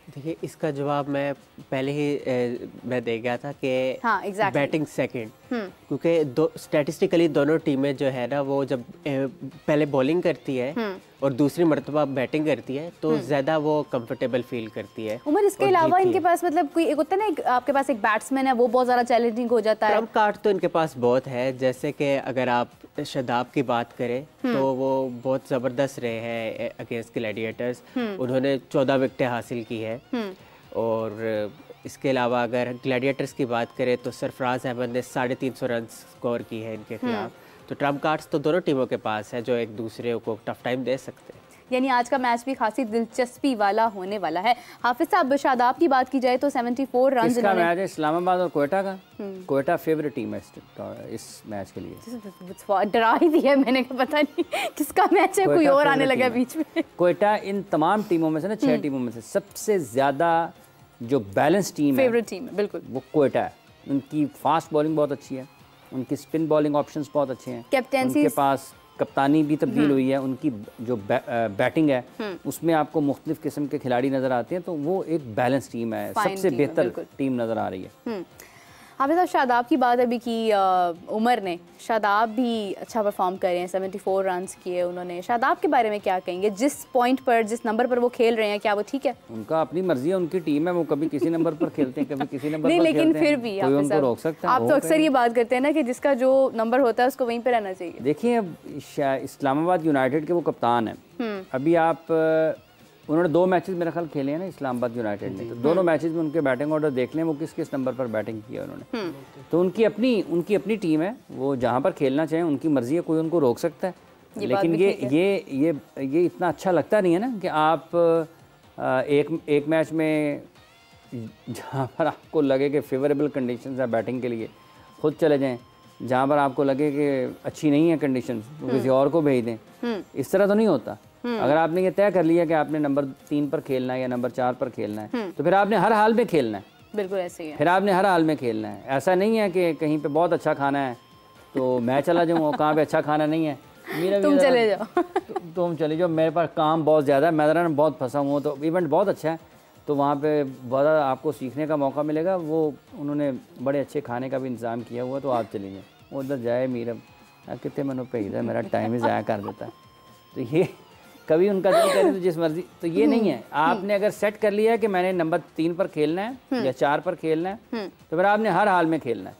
देखिए, इसका जवाब मैं पहले ही मैं दे गया था कि हाँ, बैटिंग सेकंड, क्योंकि स्टैटिस्टिकली दोनों टीमें जो है ना, वो जब पहले बॉलिंग करती है और दूसरी मरतबा बैटिंग करती है तो ज़्यादा वो कंफर्टेबल फील करती है। उमर, इसके अलावा इनके पास मतलब कोई एक होता है ना, आपके पास एक बैट्समैन है, वो बहुत ज़्यादा चैलेंजिंग हो जाता है। ट्रम्प कार्ड तो इनके पास बहुत है। जैसे कि अगर आप शादाब की बात करें तो वो बहुत ज़बरदस्त रहे हैं अगेंस्ट ग्लैडिएटर्स। उन्होंने 14 विकेटें हासिल की है। और इसके अलावा अगर ग्लैडिएटर्स की बात करें तो सरफराज अहमद ने 350 रन स्कोर की है इनके खिलाफ। तो ट्रम्प कार्ड्स तो दोनों टीमों के पास है जो एक दूसरे को टफ टाइम दे सकते हैं। यानी आज का मैच भी खासी दिलचस्पी वाला होने वाला है। हाफिज साहब, शादाब की बात की जाए तो 74 रन इसका मैच है इस्लामाबाद और क्वेटा का। क्वेटा फेवरेट टीम है इस मैच के लिए। डरा ही दिया मैंने, पता नहीं किसका मैच है, कोई और आने लगा बीच में। क्वेटा इन तमाम टीमों में से ना, 6 टीमों में से सबसे ज्यादा जो बैलेंस टीम है, फेवरेट टीम है, बिल्कुल वो क्वेटा है। उनकी फास्ट बॉलिंग बहुत अच्छी है, उनकी स्पिन बॉलिंग ऑप्शंस बहुत अच्छे हैं, कैप्टेंसी उनके पास कप्तानी भी तब्दील हुई है, उनकी जो बैटिंग है उसमें आपको मुख्तलिफ किस्म के खिलाड़ी नजर आते हैं। तो वो एक बैलेंस टीम है, सबसे बेहतर टीम नजर आ रही है। हाफिज साहब, शादाब की बात अभी की उमर ने, शादाब भी अच्छा परफॉर्म कर रहे हैं, 74 रन किए उन्होंने। शादाब के बारे में क्या कहेंगे? जिस पॉइंट पर, जिस नंबर पर वो खेल रहे हैं, क्या वो ठीक है? उनका अपनी मर्जी है, उनकी टीम है, वो कभी किसी नंबर पर खेलते हैं, कभी किसी नंबर नहीं, पर लेकिन खेलते फिर भी कोई उनको रोक सकता है? आप तो अक्सर ये बात करते हैं ना कि जिसका जो नंबर होता है उसको वहीं पर रहना चाहिए। देखिए, इस्लामाबाद यूनाइटेड के वो कप्तान है। अभी आप उन्होंने 2 मैचेस मेरा ख्याल खेले हैं ना इस्लामाबाद यूनाइटेड ने, तो दोनों मैचेस में उनके बैटिंग ऑर्डर देख लें, वो किस किस नंबर पर बैटिंग की है उन्होंने। तो उनकी अपनी टीम है, वो जहाँ पर खेलना चाहें उनकी मर्जी है, कोई उनको रोक सकता है। लेकिन ये इतना अच्छा लगता नहीं है ना कि आप एक मैच में जहाँ पर आपको लगे कि फेवरेबल कंडीशंस है बैटिंग के लिए, खुद चले जाएँ, जहाँ पर आपको लगे कि अच्छी नहीं है कंडीशन तो किसी और को भेज दें। इस तरह तो नहीं होता। अगर आपने ये तय कर लिया कि आपने नंबर 3 पर खेलना है या नंबर 4 पर खेलना है तो फिर आपने हर हाल में खेलना है। बिल्कुल ऐसे ही है। फिर आपने हर हाल में खेलना है। ऐसा नहीं है कि कहीं पे बहुत अच्छा खाना है तो मैं चला जाऊँ और कहाँ पे अच्छा खाना नहीं है मेरा तुम चले जाओ तुम चले जाओ, मेरे पास काम बहुत ज़्यादा है, मैं बहुत फंसा हुआ हूँ, तो इवेंट बहुत अच्छा है तो वहाँ पे बहुत आपको सीखने का मौका मिलेगा। वो उन्होंने बड़े अच्छे खाने का भी इंतज़ाम किया हुआ तो आप चलिए वो उधर जाए मीरब कितने मनो पे इधर मेरा टाइम ही ज़ाया कर देता है। तो ये कभी उनका दिल करे तो जिस मर्जी, तो ये नहीं है। आपने अगर सेट कर लिया है कि मैंने नंबर 3 पर खेलना है या 4 पर खेलना है तो फिर आपने हर हाल में खेलना है,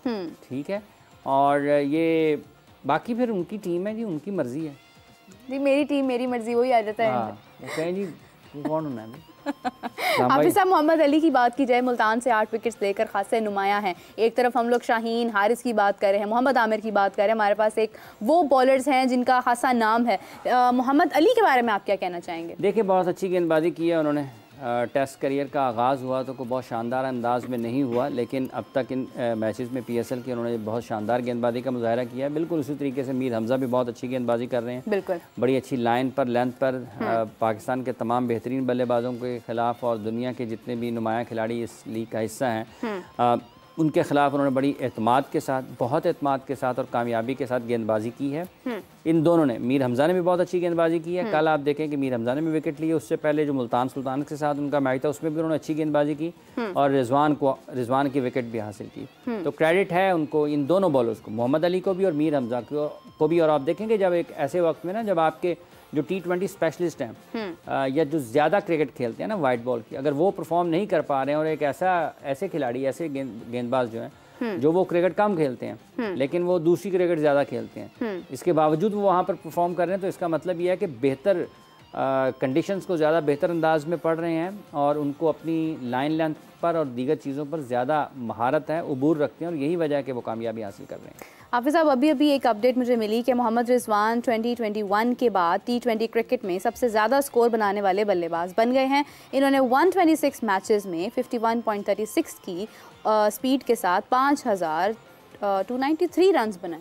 ठीक है। और ये बाकी फिर उनकी टीम है जी, उनकी मर्जी है जी। मेरी टीम मेरी मर्जी, वही आ जाता है। हाँ, वो कहें जी कौन हूँ मैं हाफिज साहब, मोहम्मद अली की बात की जाए, मुल्तान से 8 विकेट्स लेकर खासे नुमाया हैं। एक तरफ हम लोग शाहीन हारिस की बात कर रहे हैं, मोहम्मद आमिर की बात कर रहे हैं, हमारे पास एक वो बॉलर्स हैं जिनका खासा नाम है। मोहम्मद अली के बारे में आप क्या कहना चाहेंगे? देखिए बहुत अच्छी गेंदबाजी की है उन्होंने। टेस्ट करियर का आगाज़ हुआ तो कोई बहुत शानदार अंदाज में नहीं हुआ, लेकिन अब तक इन मैचेस में PSL के उन्होंने बहुत शानदार गेंदबाजी का मुजाहरा किया है। बिल्कुल उसी तरीके से मीर हमज़ा भी बहुत अच्छी गेंदबाजी कर रहे हैं, बिल्कुल बड़ी अच्छी लाइन पर लेंथ पर पाकिस्तान के तमाम बेहतरीन बल्लेबाजों के ख़िलाफ़ और दुनिया के जितने भी नुमाया खिलाड़ी इस लीग का हिस्सा हैं उनके ख़िलाफ़ उन्होंने बड़ी एतमाद के साथ, बहुत एतमाद के साथ और कामयाबी के साथ गेंदबाजी की है। इन दोनों ने, मीर हमज़ा ने भी बहुत अच्छी गेंदबाजी की है। कल आप देखें कि मीर हमज़ा ने भी विकेट लिए, उससे पहले जो मुल्तान सुल्तान के साथ उनका मैच था उसमें भी उन्होंने अच्छी गेंदबाजी की और रिजवान की विकेट भी हासिल की। तो क्रेडिट है उनको, इन दोनों बॉलर्स को, मोहम्मद अली को भी और मीर हमज़ा को भी। और आप देखेंगे जब एक ऐसे वक्त में ना जब आपके जो T20 स्पेशलिस्ट हैं या जो ज़्यादा क्रिकेट खेलते हैं ना वाइट बॉल की, अगर वो परफॉर्म नहीं कर पा रहे हैं और एक ऐसे खिलाड़ी, ऐसे गेंदबाज जो हैं जो वो क्रिकेट कम खेलते हैं लेकिन वो दूसरी क्रिकेट ज़्यादा खेलते हैं, इसके बावजूद वो वहाँ पर परफॉर्म कर रहे हैं, तो इसका मतलब ये है कि बेहतर कंडीशंस को ज़्यादा बेहतर अंदाज में पढ़ रहे हैं और उनको अपनी लाइन लेंथ पर और दीगर चीज़ों पर ज़्यादा महारत है, उबूर रखते हैं और यही वजह है कि वो कामयाबी हासिल कर रहे हैं। हाफिज़ साहब, अभी एक अपडेट मुझे मिली कि मोहम्मद रिजवान 2021 के बाद T20 क्रिकेट में सबसे ज़्यादा स्कोर बनाने वाले बल्लेबाज बन गए हैं। इन्होंने 126 मैचेस में 51.36 की स्पीड के साथ 5,293 रन्स बनाए।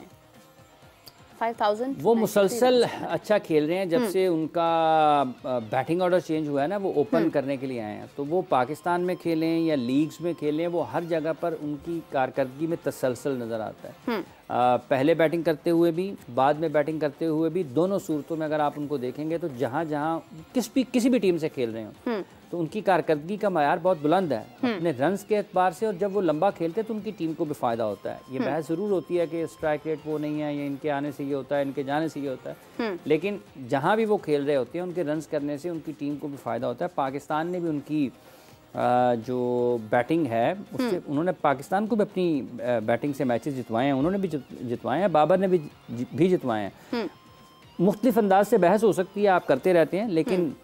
5,000 वो मुसलसल अच्छा खेल रहे हैं जब से उनका बैटिंग ऑर्डर चेंज हुआ है ना, वो ओपन करने के लिए आए हैं। तो वो पाकिस्तान में खेलें या लीग्स में खेलें, वो हर जगह पर उनकी कारकर्दगी में तसलसल नज़र आता है। पहले बैटिंग करते हुए भी, बाद में बैटिंग करते हुए भी, दोनों सूरतों में अगर आप उनको देखेंगे तो जहाँ जहाँ किसी भी टीम से खेल रहे हो तो उनकी कारकर्दगी का मायार बहुत बुलंद है अपने रन्स के एतबार से। और जब वो लंबा खेलते हैं तो उनकी टीम को भी फ़ायदा होता है। ये बहस ज़रूर होती है कि स्ट्राइक रेट वो नहीं है, या इनके आने से ये होता है, इनके जाने से ये होता है, लेकिन जहाँ भी वो खेल रहे होते हैं उनके रन्स करने से उनकी टीम को भी फ़ायदा होता है। पाकिस्तान ने भी उनकी जो बैटिंग है उससे, उन्होंने पाकिस्तान को भी अपनी बैटिंग से मैचेस जितवाए हैं, उन्होंने भी जितवाए हैं, बाबर ने भी जितवाए हैं। मुख्तलिफ अंदाज से बहस हो सकती है, आप करते रहते हैं, लेकिन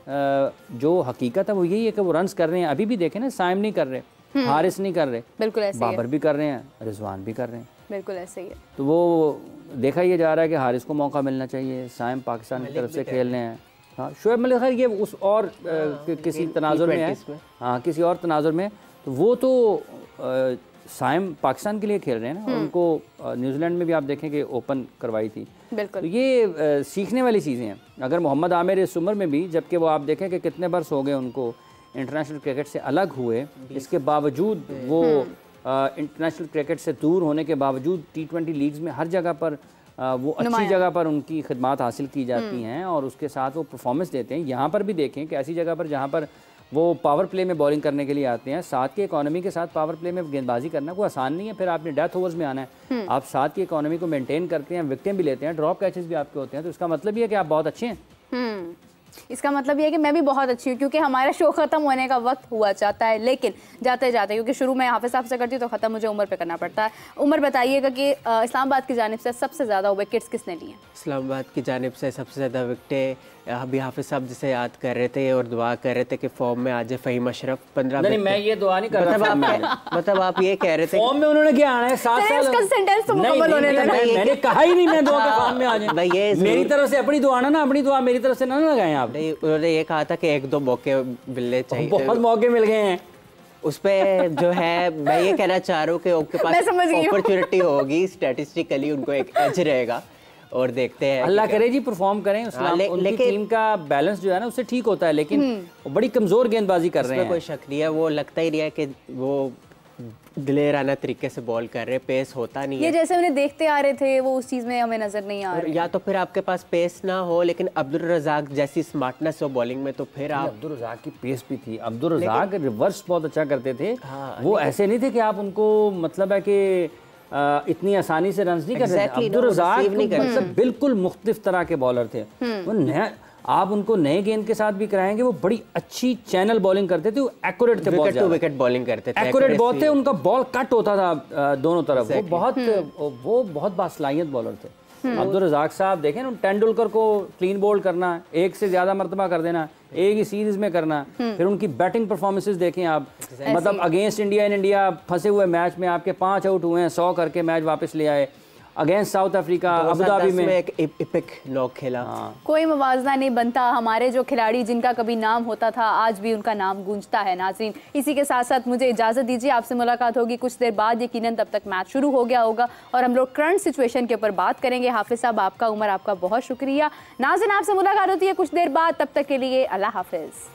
जो हकीकत है वो यही है कि वो रन्स कर रहे हैं। अभी भी देखें ना, साइम नहीं कर रहे, हारिस नहीं कर रहे, बिल्कुल ऐसे बाबर भी कर रहे हैं, रिजवान भी कर रहे हैं, बिल्कुल ऐसे ही है। तो वो देखा ये जा रहा है कि हारिस को मौका मिलना चाहिए, साइम पाकिस्तान की तरफ से खेल रहे हैं। हाँ, शोएब मलिक खैर ये उस और किसी तनाजुर में है, हाँ किसी और तनाजुर में, तो वो तो साइम पाकिस्तान के लिए खेल रहे हैं ना। उनको न्यूजीलैंड में भी आप देखें कि ओपन करवाई थी। बिल्कुल, तो ये सीखने वाली चीज़ें हैं। अगर मोहम्मद आमिर इस उम्र में भी, जबकि वो आप देखें कि कितने बरस हो गए उनको इंटरनेशनल क्रिकेट से अलग हुए, इसके बावजूद वो इंटरनेशनल क्रिकेट से दूर होने के बावजूद T20 लीग्स में हर जगह पर वो अच्छी जगह पर उनकी खिदमात हासिल की जाती हैं और उसके साथ वो परफॉर्मेंस देते हैं। यहाँ पर भी देखें कि ऐसी जगह पर जहाँ पर वो पावर प्ले में बॉलिंग करने के लिए आते हैं, साथ की इकोनॉमी के साथ पावर प्ले में गेंदबाजी करना कोई आसान नहीं है। फिर आपने डेथ ओवर्स में आना है, आप साथ की इकोनॉमी को मेंटेन करते हैं, विकेटें भी लेते हैं, ड्रॉप कैचेस भी आपके होते हैं, तो इसका मतलब ये है कि आप बहुत अच्छे हैं। इसका मतलब ये है कि मैं भी बहुत अच्छी हूँ, क्योंकि हमारा शो ख़त्म होने का वक्त हुआ चाहता है, लेकिन जाते जाते, क्योंकि शुरू में हाफिज़ साहब से करती हूँ तो ख़त्म मुझे उमर पे करना पड़ता है। उमर बताइएगा कि इस्लामाबाद की जानिब से सबसे ज़्यादा विकेट्स किसने लिए? इस्लामाबाद की जानिब से सबसे ज़्यादा विकेटें अभी हाफिज़ साहब जिसे याद कर रहे थे और दुआ कर रहे थे कि फॉर्म में आज फ़हीम अशरफ 15। नहीं, मैं ये दुआ नहीं कर रहा, मतलब आप ये कह रहे थे फॉर्म में उन्होंने क्या आना है, 7 साल सेंटेंस तो मुकम्मल होने देना। मैंने कहा ही नहीं मैं दुआ के फॉर्म में आ जाए। ये मेरी तरफ से अपनी दुआ ना, अपनी दुआ मेरी तरफ से ना लगाएं आप। उन्होंने ये कहा था कि 1-2 मौके मिलने चाहिए, बहुत मौके मिल गए हैं। उस पे जो है मैं ये कहना चाह रहा हूँ कि उनके पास अपॉर्चुनिटी होगी, स्टैटिस्टिकली उनको एक एज रहेगा और देखते हैं। अल्लाह करे जी परफॉर्म करें, उनकी टीम का बैलेंस जो है ना उससे ठीक होता है, लेकिन वो बड़ी कमजोर गेंदबाजी कर रहे हैं। कोई शक नहीं है, वो लगता ही नहीं है कि वो दिलेराना तरीके से बॉल कर रहे, पेस होता नहीं है। ये जैसे उन्हें देखते आ रहे थे वो उस चीज में हमें नजर नहीं आ रहा। या तो फिर आपके पास पेस ना हो, लेकिन अब्दुल रज़ाक जैसी स्मार्टनेस हो बॉलिंग में, तो फिर आप अब्दुल रज़ाक की पेस भी थी। अब्दुल रज़ाक रिवर्स बहुत अच्छा करते थे। वो ऐसे नहीं थे कि आप उनको मतलब है कि इतनी आसानी से रन नहीं कर सकते। अब्दुल रज़ाक मतलब बिल्कुल मुख्तलिफ तरह के बॉलर थे। वो नया आप उनको नए गेंद के साथ भी कराएंगे, वो बड़ी अच्छी चैनल बॉलिंग करते थे, वो एक्यूरेट थे, विकेट टू विकेट बॉलिंग करते थे, एक्यूरेट बहुत थे, उनका बॉल कट होता था दोनों तरफ। वो बहुत बासलाहियत बॉलर थे। अब्दुल रज़ाक साहब देखें ना, तेंदुलकर को क्लीन बोल्ड करना, एक से ज्यादा मरतबा कर देना, एक ही सीरीज में करना, फिर उनकी बैटिंग परफॉर्मेंसेस देखें आप, मतलब अगेंस्ट इंडिया इन इंडिया फंसे हुए मैच में आपके 5 आउट हुए हैं, 100 करके मैच वापस ले आए। Against south Africa Abu Dhabi में एक इपिक नॉक खेला। कोई मुवाजना नहीं बनता। हमारे जो खिलाड़ी जिनका कभी नाम होता था आज भी उनका नाम गूंजता है। नाज़रीन, इसी के साथ साथ मुझे इजाज़त दीजिए, आपसे मुलाकात होगी कुछ देर बाद यकीनन, तब तक मैच शुरू हो गया होगा और हम लोग करंट सिचुएशन के ऊपर बात करेंगे। हाफिज़ साहब, आपका उमर, आपका बहुत शुक्रिया। नाज़रीन, आपसे मुलाकात होती है कुछ देर बाद, तब तक के लिए अल्लाह हाफिज़।